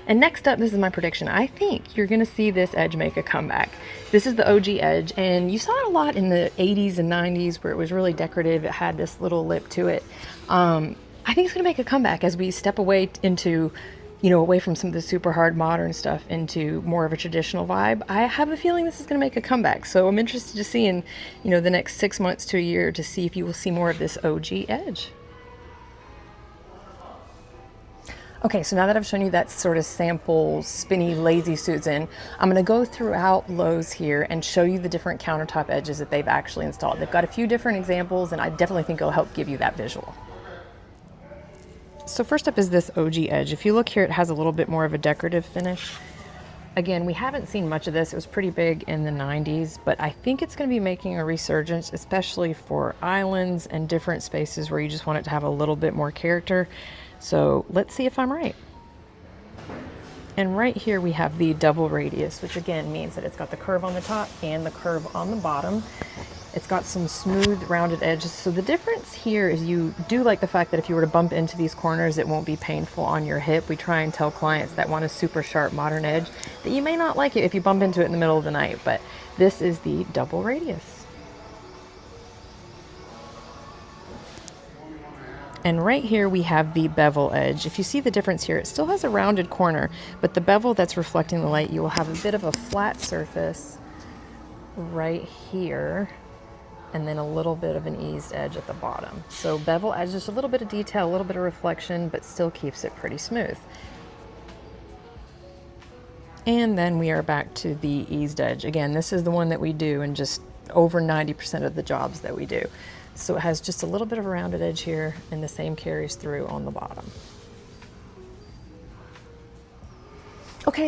And next up, this is my prediction. I think you're gonna see this edge make a comeback. This is the OG edge, and you saw it a lot in the 80s and 90s where it was really decorative. It had this little lip to it. I think it's gonna make a comeback as we step away into, away from some of the super hard modern stuff into more of a traditional vibe. I have a feeling this is gonna make a comeback. So I'm interested to see in, the next 6 months to a year to see if you will see more of this OG edge. Okay, so now that I've shown you that sort of sample spinny lazy Susan, I'm gonna go throughout Lowe's here and show you the different countertop edges that they've actually installed. They've got a few different examples, and I definitely think it'll help give you that visual. So first up is this OG edge. If you look here, it has a little bit more of a decorative finish. Again, we haven't seen much of this. It was pretty big in the 90s, but I think it's gonna be making a resurgence, especially for islands and different spaces where you just want it to have a little bit more character. So let's see if I'm right. And right here we have the double radius, which again means that it's got the curve on the top and the curve on the bottom. It's got some smooth rounded edges. So the difference here is you do like the fact that if you were to bump into these corners, it won't be painful on your hip. We try and tell clients that want a super sharp modern edge that you may not like it if you bump into it in the middle of the night, but this is the double radius. And right here we have the bevel edge. If you see the difference here, it still has a rounded corner, but the bevel that's reflecting the light, you will have a bit of a flat surface right here, and then a little bit of an eased edge at the bottom. So bevel adds just a little bit of detail, a little bit of reflection, but still keeps it pretty smooth. And then we are back to the eased edge. Again, this is the one that we do in just over 90% of the jobs that we do. So it has just a little bit of a rounded edge here, and the same carries through on the bottom. Okay,